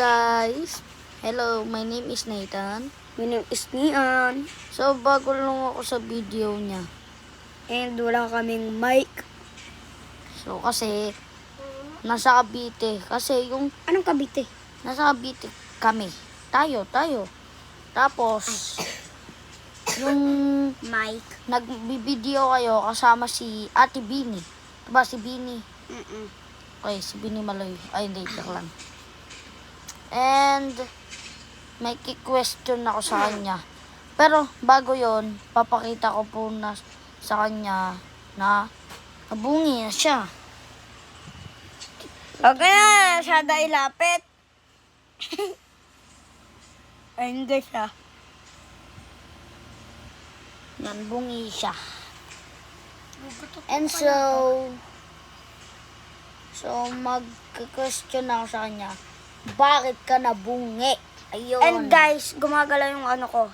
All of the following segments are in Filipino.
Guys, hello, my name is Nathan. My name is Nian. So, bago lang ako sa video niya. And wala kaming mic. So, kasi, nasa Cavite. Kasi, Anong Cavite? nasa Cavite kami. Tayo. Tapos, yung Mic. nagbibideo kayo kasama si Ate Bini. Diba si Bini? Okay, si Bini Maloy. Ay, hindi, joke lang. And, may question ako sa kanya. Pero, bago yon, papakita ko po na sa kanya na nabungi na siya. Okay na, siya ilapit. Ay, hindi siya. Yan, bungi siya. And so mag-question ako sa kanya, bakit ka nabungi? Ayun. And guys, gumagalaw yung ano ko.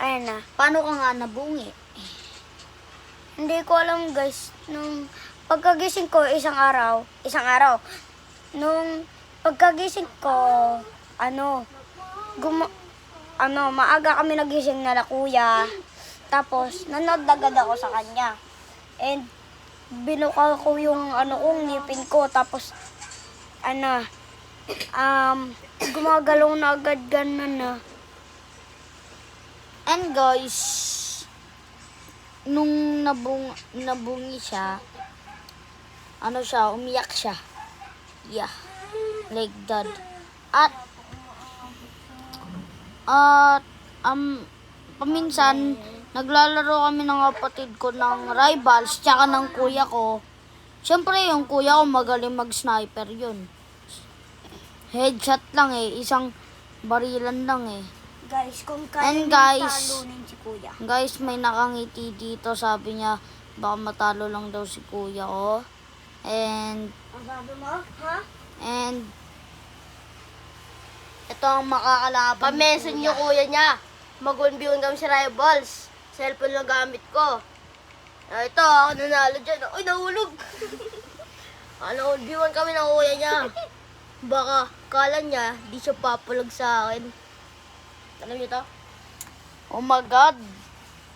Ayan na. Paano ka nga nabungi? Hindi ko alam guys. Nung pagkagising ko isang araw. Nung pagkagising ko, maaga kami nagising na kuya. Tapos, nanood agad ako sa kanya. And, binukal ko yung ngipin ko. Tapos, gumagalaw na agad ganun na. And guys, nung nabungi siya, umiyak siya. Yeah, like that. At paminsan, naglalaro kami ng kapatid ko ng rivals, tsaka ng kuya ko. Siyempre, yung kuya ko magaling mag-sniper yun. Headshot lang isang barilan lang Guys, kung And kaya guys, talunin si kuya. Guys, may nakangiti dito. Sabi niya, baka matalo lang daw si kuya ko. And, Ang sabi mo? Ha? and, ito ang makakalaban. Pa-mention yung kuya niya. Mag-1v1 kami sa rivals. Cellphone lang gamit ko. Ito, ako nanalo dyan. Uy, nahulog. 1v1 kami ng kuya niya. Baka kala niya, di siya papalag sa akin. Alam niyo to? Oh my God.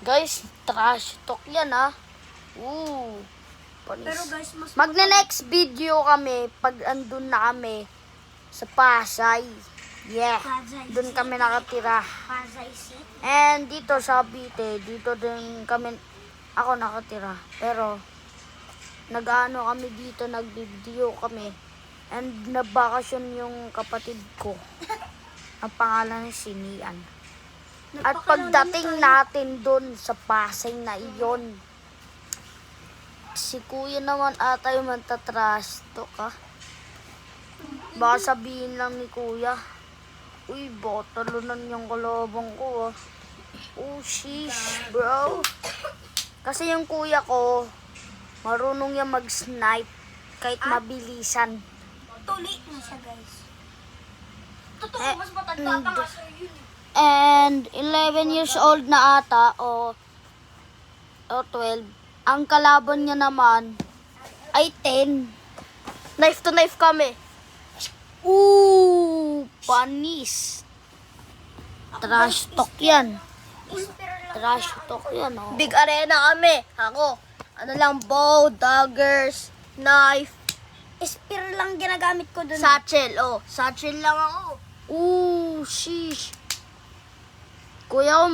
Guys, trash talk yan Panis. Pero guys, mas Magne-next video kami pag andun na kami sa Pasay. Yeah. Doon kami nakatira. Pasay City. And dito sa Cavite, dito din ako nakatira. Pero, nag-ano kami dito, nag-video kami. And nabakasyon yung kapatid ko. Ang pangalan si Nian. At pagdating natin doon sa Pasay na iyon, si kuya naman ata yung mantatrash talk Baka sabihin lang ni kuya, uy, baka talunan yung kalabang ko Oh, sheesh, bro. Kasi yung kuya ko, marunong yung mag-snipe kahit mabilisan. Tuli na siya, guys. Totoo, Eh, mas matanda pa nga sa'yo yun. And 11 years old na ata o 12. Ang kalaban niya naman ay 10. Knife to knife kami. Panis. Trash talk yan. Trash talk yan Big arena kami. Ako, bow, daggers, knife, Spear lang ginagamit ko dun. satchel. Satchel lang ako. Sheesh. Kuya ko,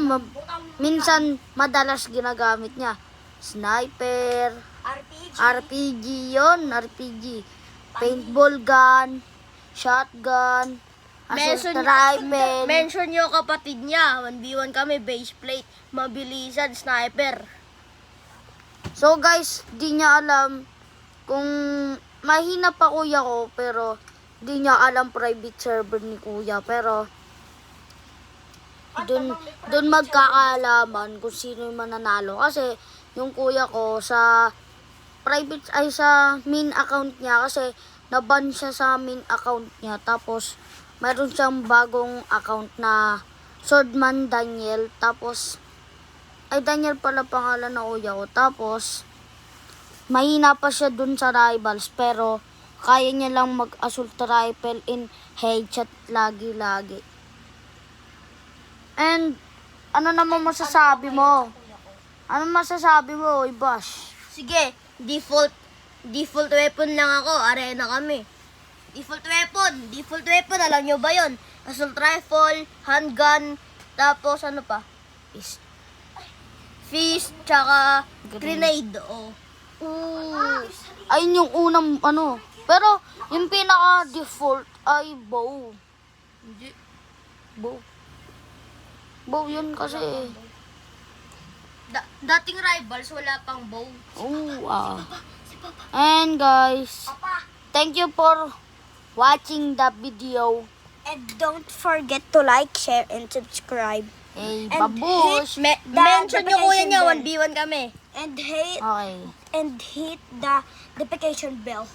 minsan madalas ginagamit niya. Sniper, RPG. RPG yon, RPG. Paintball gun, shotgun, assault rifle. Mention yung kapatid niya. 1v1 kami, base plate, mabilisan, sniper. So guys, di niya alam kung mahina pa kuya ko, pero di niya alam private server ni kuya. Pero dun magkakaalaman kung sino yung mananalo. Kasi yung kuya ko sa sa main account niya, kasi naban siya sa main account niya. Tapos mayroon siyang bagong account na Swordman Daniel. Tapos Daniel pala pangalan na kuya ko. Tapos mahina pa siya dun sa rivals, pero kaya niya lang mag-assault rifle in headshot lagi-lagi. And, ano naman masasabi mo? Ano masasabi mo, Ibash? Sige, default weapon lang ako. Arena kami. Default weapon, alam nyo ba yon? Assault rifle, handgun, tapos ano pa? Fist, tsaka grenade. Oh. Ayun yung unang, ano. Pero, yung pinaka-default ay bow. Hindi. Bow. Bow yun kasi. Dating rivals, wala pang bow. And guys, thank you for watching the video. And don't forget to like, share, and subscribe. Hey, And babush. Mention nyo kuya niya, bell. 1v1 kami. And Okay. hit the notification bell.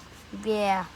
Yeah.